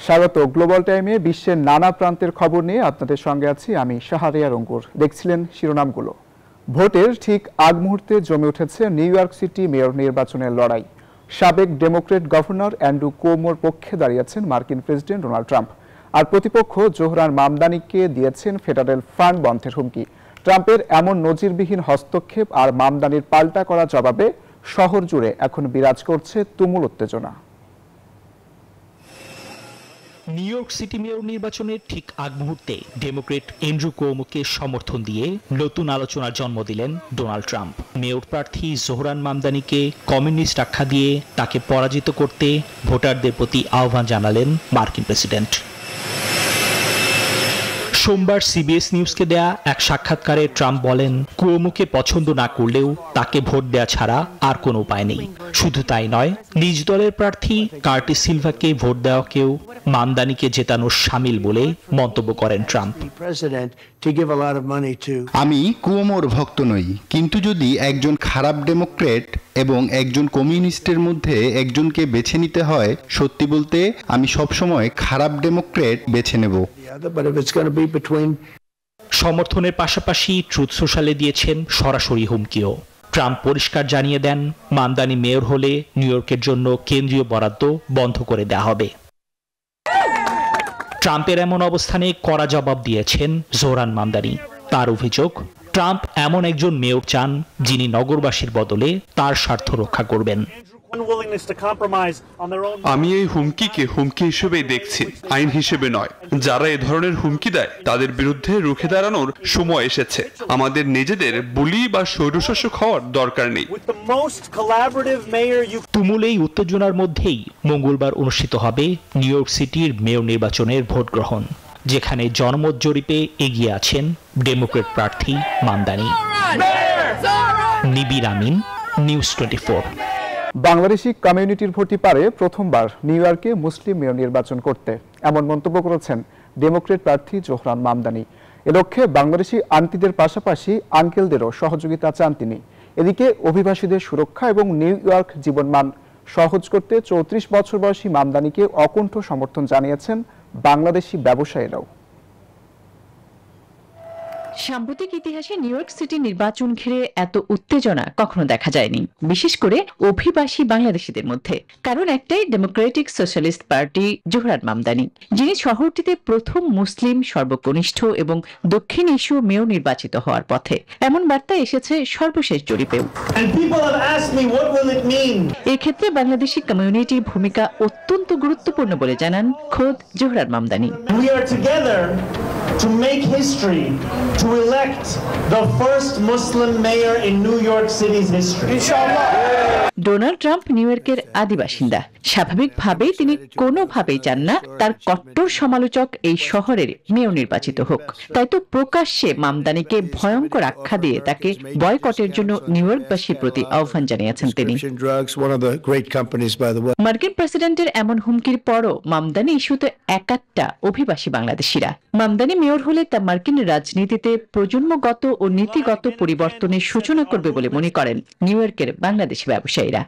স্বাগত গ্লোবাল টাইমে বিশ্বের নানা প্রান্তের খবর নিয়ে আপনাদের সঙ্গে আছি আমি শাহরিয়ার অঙ্কুর। দেখছিলেন শিরোনামগুলো। ভোটের ঠিক আগ মুহূর্তে জমে উঠেছে নিউ ইয়র্ক সিটি মেয়র নির্বাচনের লড়াই। সাবেক ডেমোক্রেট গভর্নর অ্যান্ড্রু কুওমোর পক্ষে দাঁড়িয়েছেন মার্কিন প্রেসিডেন্ট ডোনাল্ড ট্রাম্প, আর প্রতিপক্ষ জোহরান মামদানিকে দিয়েছেন ফেডারেল ফান্ড বন্ধের হুমকি। ট্রাম্পের এমন নজিরবিহীন হস্তক্ষেপ আর মামদানির পাল্টা করা জবাবে শহর জুড়ে এখন বিরাজ করছে তুমুল উত্তেজনা। নিউ ইয়র্ক সিটি মেয়র নির্বাচনের ঠিক আগ মুহূর্তে ডেমোক্রেট অ্যান্ড্রু কুওমোকে সমর্থন দিয়ে নতুন আলোচনার জন্ম দিলেন ডোনাল্ড ট্রাম্প। মেয়র প্রার্থী জোহরান মামদানিকে কমিউনিস্ট আখ্যা দিয়ে তাকে পরাজিত করতে ভোটারদের প্রতি আহ্বান জানালেন মার্কিন প্রেসিডেন্ট। সোমবার সিবিএস নিউজকে দেয়া এক সাক্ষাৎকারে ট্রাম্প বলেন, কুওমোকে পছন্দ না করলেও তাকে ভোট দেয়া ছাড়া আর কোনো উপায় নেই। শুধু তাই নয়, নিজ দলের প্রার্থী কার্টিস সিলভাকে ভোট দেওয়াকেও মামদানিকে জেতানোর শামিল বলে মন্তব্য করেন ট্রাম্প। আমি কুওমোর ভক্ত নই, কিন্তু যদি একজন খারাপ ডেমোক্রেট এবং একজন কমিউনিস্টের মধ্যে একজনকে বেছে নিতে হয়, সত্যি বলতে আমি সবসময় খারাপ ডেমোক্রেট বেছে নেব। সমর্থনের পাশাপাশি ট্রুথ সোশ্যালে দিয়েছেন সরাসরি হুমকিও। ট্রাম্প পরিষ্কার জানিয়ে দেন, মামদানি মেয়র হলে নিউ ইয়র্কের জন্য কেন্দ্রীয় বরাদ্দ বন্ধ করে দেওয়া হবে। ট্রাম্পের এমন অবস্থানে কড়া জবাব দিয়েছেন জোহরান মামদানি। তার অভিযোগ, ট্রাম্প এমন একজন মেয়র চান যিনি নগরবাসীর বদলে তার স্বার্থ রক্ষা করবেন। আমি এই হুমকিকে হুমকি হিসেবেই দেখছি, আইন হিসেবে নয়। যারা এ ধরনের হুমকি দেয় তাদের বিরুদ্ধে রুখে দাঁড়ানোর সময় এসেছে। আমাদের নিজেদের বুলি বা স্বৈরশাসক হওয়ার দরকার নেই। তুমুল এই উত্তেজনার মধ্যেই মঙ্গলবার অনুষ্ঠিত হবে নিউ ইয়র্ক সিটির মেয়র নির্বাচনের ভোট গ্রহণ, যেখানে জনমত জরিপে এগিয়ে আছেন ডেমোক্রেট প্রার্থী মামদানি। নিবির আমিন, নিউজ 24। বাংলাদেশি কমিউনিটির ভোটই পারে প্রথমবার নিউ ইয়র্কে মুসলিম মেয়র নির্বাচন করতে, এমন মন্তব্য করেছেন ডেমোক্রেট প্রার্থী জোহরান মামদানি। এ লক্ষ্যে বাংলাদেশি আন্টিদের পাশাপাশি আঙ্কেলদেরও সহযোগিতা চান তিনি। এদিকে অভিবাসীদের সুরক্ষা এবং নিউ ইয়র্ক জীবনমান সহজ করতে 34 বছর বয়সী মামদানিকে অকুণ্ঠ সমর্থন জানিয়েছেন বাংলাদেশি ব্যবসায়ীরাও। সাম্প্রতিক ইতিহাসে নিউ ইয়র্ক সিটি নির্বাচন ঘিরে এত উত্তেজনা কখনো দেখা যায়নি, বিশেষ করে অভিবাসী বাংলাদেশিদের মধ্যে। কারণ একটাই, Democratic socialist party Zohran Mamdani, যিনি শহরটিতে প্রথম মুসলিম, সর্বকনিষ্ঠ এবং দক্ষিণ এশীয় মেয়র নির্বাচিত হওয়ার পথে। এমন বার্তা এসেছে সর্বশেষ জরিপেও। এক্ষেত্রে বাংলাদেশি কমিউনিটির ভূমিকা অত্যন্ত গুরুত্বপূর্ণ বলে জানান খোদ Zohran Mamdani. To make history, to elect the first Muslim mayor in New York City's history. Inshallah. Donald Trump new ইয়র্কের আদি বাসিন্দা। স্বাভাবিকভাবেই তিনি কোনোভাবেই চান না তার কট্টর সমালোচক এই শহরের মেয়র নির্বাচিত হোক। তাই তো প্রকাশ্যে মামদানিকে ভয়ঙ্কর আখ্যা দিয়ে তাকে বয়কটের জন্য নিউ ইয়র্কবাসীর প্রতি আহ্বান জানিয়েছেন তিনি। মার্কিন প্রেসিডেন্টের এমন হুমকির পরও মামদানি ইস্যুতে একাত্তা অভিবাসী বাংলাদেশিরা। মামদানি মেয়র হলে তা মার্কিন রাজনীতিতে প্রজন্মগত ও নীতিগত পরিবর্তনের সূচনা করবে বলে মনে করেন নিউ ইয়র্কের বাংলাদেশি ব্যবসায়ীরা।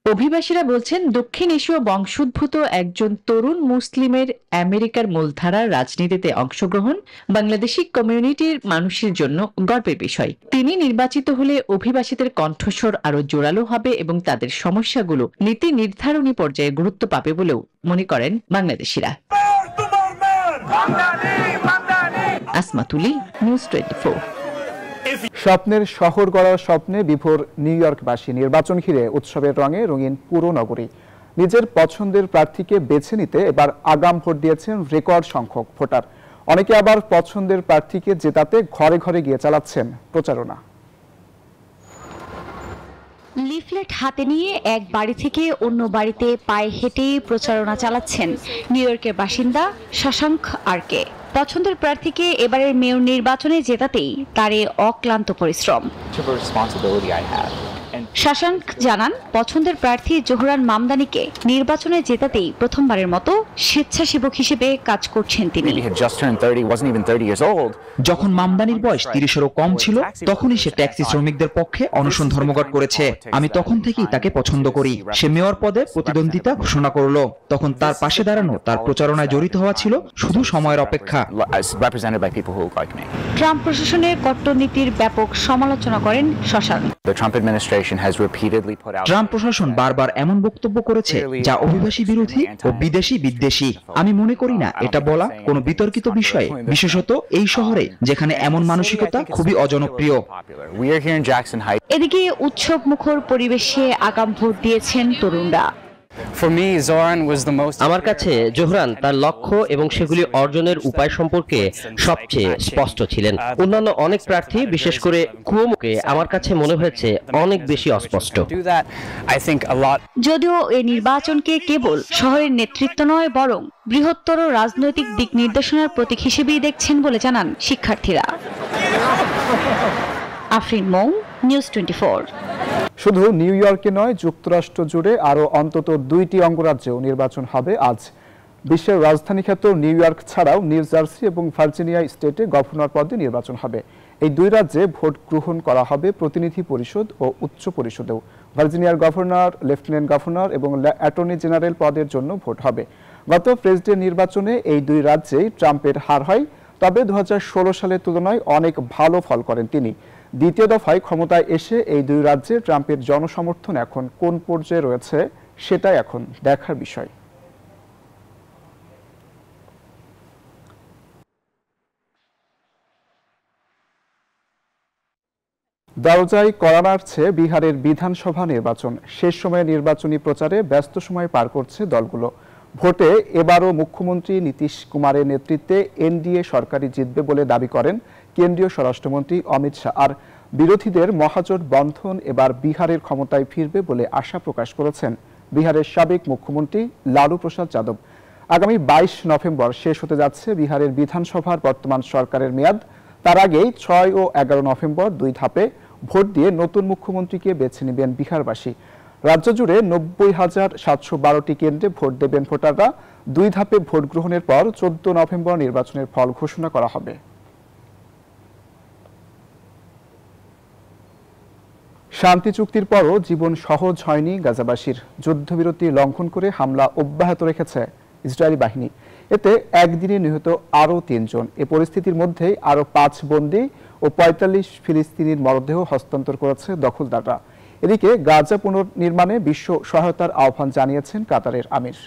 অভিবাসীরা বলছেন, দক্ষিণ এশীয় বংশোদ্ভূত একজন তরুণ মুসলিমের আমেরিকার মূলধারার রাজনীতিতে অংশগ্রহণ বাংলাদেশি কমিউনিটির মানুষের জন্য গর্বের বিষয়। তিনি নির্বাচিত হলে অভিবাসীদের কণ্ঠস্বর আরো জোরালো হবে এবং তাদের সমস্যাগুলো নীতি নির্ধারণী পর্যায়ে গুরুত্ব পাবে বলেও মনে করেন বাংলাদেশিরা। আসমাতুলি, নিউজ 24। স্বপ্নের শহর গড়ার স্বপ্নে বিভোর নিউ ইয়র্কবাসী। নির্বাচন ঘিরে উৎসবের রঙে রঙিন পুরো নগরী। নিজের পছন্দের প্রার্থীকে বেছে নিতে এবার আগাম ভোট দিয়েছেন রেকর্ড সংখ্যক ভোটার। অনেকে আবার পছন্দের প্রার্থীকে জেতাতে ঘরে ঘরে গিয়ে চালাচ্ছেন প্রচারণা। লিফলেট হাতে নিয়ে এক বাড়ি থেকে অন্য বাড়িতে পায়ে হেঁটে প্রচারণা চালাচ্ছেন নিউ ইয়র্কের বাসিন্দা শশাঙ্ক আরকে। পছন্দের প্রার্থীকে এবারের মেয়র নির্বাচনে জেতাতেই তার অক্লান্ত পরিশ্রম। শশাঙ্ক জানান, পছন্দের প্রার্থী জোহরান মামদানিকে নির্বাচনে জেতাতেই প্রথমবারের মতো স্বেচ্ছাসেবক হিসেবে কাজ করছেন তিনি। যখন মামদানির বয়স 30-এরও কম ছিল, তখনই সে ট্যাক্সি শ্রমিকদের পক্ষে অনশন ধর্মঘট করেছে। আমি তখন থেকেই তাকে পছন্দ করি। সে মেয়র পদে প্রতিদ্বন্দ্বিতা ঘোষণা করলো। তখন তার পাশে দাঁড়ানো, তার প্রচারণায় জড়িত হওয়া ছিল শুধু সময়ের অপেক্ষা। ট্রাম্প প্রশাসনের কট্টরনীতির ব্যাপক সমালোচনা করেন শশাঙ্ক। ট্রাম্প প্রশাসন বারবার এমন বক্তব্য করেছে যা অভিবাসী বিরোধী ও বিদেশি বিদ্বেষী। আমি মনে করি না এটা বলা কোনো বিতর্কিত বিষয়, বিশেষত এই শহরে যেখানে এমন মানসিকতা খুবই অজনপ্রিয়। এদিকে উৎসব মুখর পরিবেশে আগাম ভোট দিয়েছেন তরুণরা। আমার কাছে জোহরান তার লক্ষ্য এবং সেগুলি অর্জনের উপায় সম্পর্কে সবচেয়ে স্পষ্ট ছিলেন। অন্যান্য অনেক প্রার্থী, বিশেষ করে কুয়োমোকে আমার কাছে মনে হয়েছে অনেক বেশি অস্পষ্ট। যদিও এই নির্বাচনকে কেবল শহরের নেতৃত্ব নয়, বরং বৃহত্তর রাজনৈতিক দিক নির্দেশনার প্রতীক হিসেবেই দেখছেন বলে জানান শিক্ষার্থীরা। আফরিন মৌ, নিউজ 24। শুধু নিউ ইয়র্কে নয়, যুক্তরাষ্ট্র জুড়ে আরও অন্তত 2টি অঙ্গরাজ্যেও নির্বাচন হবে আজ। বিশ্বের রাজধানী খ্যাত নিউ ইয়র্ক ছাড়াও নিউ জার্সি এবং ভার্জিনিয়া স্টেটে গভর্নর পদে নির্বাচন হবে। এই 2 রাজ্যে ভোট গ্রহণ করা হবে প্রতিনিধি পরিষদ ও উচ্চ পরিষদেও। ভার্জিনিয়ার গভর্নর, লেফটেন্যান্ট গভর্নর এবং অ্যাটর্নি জেনারেল পদের জন্য ভোট হবে। গত প্রেসিডেন্ট নির্বাচনে এই 2 রাজ্যেই ট্রাম্পের হার হয়, তবে 2016 সালের তুলনায় অনেক ভালো ফল করেন তিনি। দ্বিতীয় দফায় ক্ষমতায় এসে এই 2 রাজ্যে ট্রাম্পের জনসমর্থন এখন কোন পর্যায়ে রয়েছে সেটাই এখন দেখার বিষয়। দরজায় কড়া নাড়ছে বিহারের বিধানসভা নির্বাচন। শেষ সময়ে নির্বাচনী প্রচারে ব্যস্ত সময় পার করছে দলগুলো। ভোটে এবারও মুখ্যমন্ত্রী নীতিশ কুমারের নেতৃত্বে এনডিএ সরকারই জিতবে বলে দাবি করেন কেন্দ্রীয় স্বরাষ্ট্রমন্ত্রী অমিত শাহ। আর বিরোধীদের মহাজোট বন্ধন এবার বিহারের ক্ষমতায় ফিরবে বলে আশা প্রকাশ করেছেন বিহারের সাবেক মুখ্যমন্ত্রী লালু প্রসাদ যাদব। আগামী 22 নভেম্বর শেষ হতে যাচ্ছে বিহারের বিধানসভার বর্তমান সরকারের মেয়াদ। তার আগেই 6 ও 11 নভেম্বর 2 ধাপে ভোট দিয়ে নতুন মুখ্যমন্ত্রীকে বেছে নেবেন বিহারবাসী। রাজ্য জুড়ে 90,712টি কেন্দ্রে ভোট দেবেন ভোটাররা। 2 ধাপে ভোট গ্রহণের পর 14 নভেম্বর নির্বাচনের ফল ঘোষণা করা হবে। শান্তি চুক্তির পরও জীবন সহজ হয়নি গাজাবাসীর। যুদ্ধবিরতি লঙ্ঘন করে হামলা অব্যাহত রেখেছে ইসরায়েলি বাহিনী। এতে একদিনে নিহত আরও 3 জন। এ পরিস্থিতির মধ্যেই আরও 5 বন্দী ও 45 ফিলিস্তিনির মরদেহ হস্তান্তর করেছে দখলদাররা। এদিকে গাজা পুনর্নির্মাণে বিশ্ব সহায়তার আহ্বান জানিয়েছেন কাতারের আমির।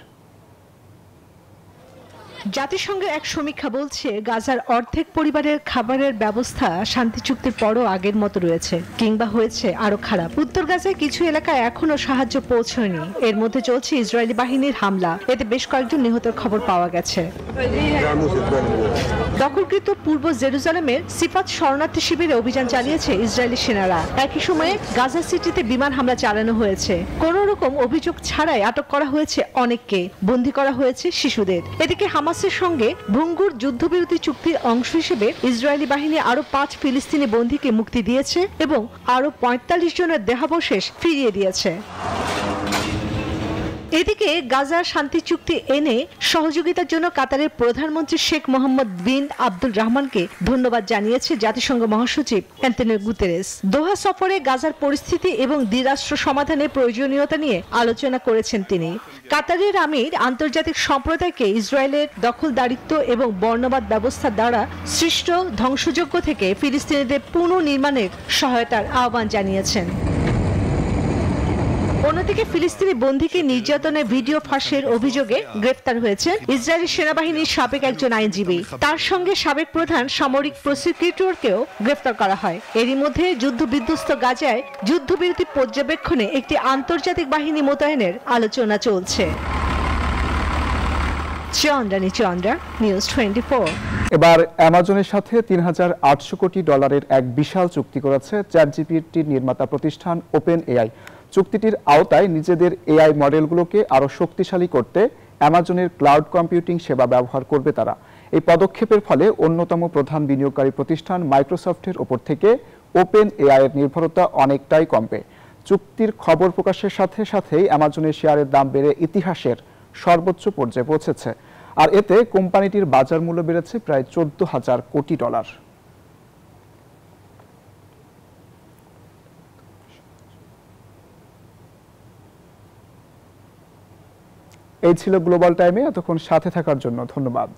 জাতিসংঘের এক সমীক্ষা বলছে, গাজার অর্ধেক পরিবারের খাবারের ব্যবস্থা শান্তি চুক্তির পরও আগের মতো রয়েছে, কিংবা হয়েছে আরো খারাপ। উত্তর গাজায় কিছু এলাকায় এখনো সাহায্য পৌঁছয়নি। এর মধ্যে চলছে ইসরায়েলি বাহিনীর হামলা। এতে বেশ কয়েকজন নিহতের খবর পাওয়া গেছে। দখলকৃত পূর্ব জেরুজালেমের সিফাত শরণার্থী শিবিরে অভিযান চালিয়েছে ইসরায়েলি সেনারা। একই সময়ে গাজা সিটিতে বিমান হামলা চালানো হয়েছে। কোন রকম অভিযোগ ছাড়াই আটক করা হয়েছে অনেককে, বন্দী করা হয়েছে শিশুদের। এদিকে হামাসের সঙ্গে ভঙ্গুর যুদ্ধবিরতি চুক্তির অংশ হিসেবে ইসরায়েলি বাহিনী আরো 5 ফিলিস্তিনি বন্দীকে মুক্তি দিয়েছে এবং আরো 45 জনের দেহাবশেষ ফিরিয়ে দিয়েছে। এদিকে গাজার শান্তি চুক্তি এনে সহযোগিতার জন্য কাতারের প্রধানমন্ত্রী শেখ মোহাম্মদ বিন আব্দুল রহমানকে ধন্যবাদ জানিয়েছে জাতিসংঘ মহাসচিব অ্যান্টনিও গুতেরেস। দোহা সফরে গাজার পরিস্থিতি এবং দ্বিরাষ্ট্র সমাধানের প্রয়োজনীয়তা নিয়ে আলোচনা করেছেন তিনি। কাতারের আমির আন্তর্জাতিক সম্প্রদায়কে ইসরায়েলের দখলদারিত্ব এবং বর্ণবাদ ব্যবস্থা দ্বারা সৃষ্ট ধ্বংসযজ্ঞ থেকে ফিলিস্তিনিদের পুনর্নির্মাণের সহায়তার আহ্বান জানিয়েছেন। অন্যদিকে ফিলিস্তিনি বন্দীকে নির্যাতনের ভিডিও ফাঁসের অভিযোগে গ্রেফতার হয়েছেন ইসরায়েলি সেনাবাহিনীর সাবেক একজন আইনজীবী। তার সঙ্গে সাবেক প্রধান সামরিক প্রসিকিউটরকেও গ্রেফতার করা হয়। এরই মধ্যে যুদ্ধবিধ্বস্ত গাজায় যুদ্ধবিরতি পর্যবেক্ষণে একটি আন্তর্জাতিক বাহিনী মোতায়েনের আলোচনা চলছে। চন্দ্রানী চন্দ্রা, নিউজ 24। এবার অ্যামাজনের সাথে $3,800 কোটি এক বিশাল চুক্তি করেছে চ্যাটজিপিটির নির্মাতা প্রতিষ্ঠান ওপেন এআই। চুক্তিটির আওতায় নিজেদের এআই মডেলগুলোকে আরও শক্তিশালী করতে অ্যামাজনের ক্লাউড কম্পিউটিং সেবা ব্যবহার করবে তারা। এই পদক্ষেপের ফলে অন্যতম প্রধান বিনিয়োগকারী প্রতিষ্ঠান মাইক্রোসফটের ওপর থেকে ওপেন এআই এর নির্ভরতা অনেকটাই কমবে। চুক্তির খবর প্রকাশের সাথে সাথেই অ্যামাজনের শেয়ারের দাম বেড়ে ইতিহাসের সর্বোচ্চ পর্যায়ে পৌঁছেছে, আর এতে কোম্পানিটির বাজার মূল্য বেড়েছে প্রায় $14,000 কোটি। এই ছিল গ্লোবাল টাইমে। এতক্ষণ সাথে থাকার জন্য ধন্যবাদ।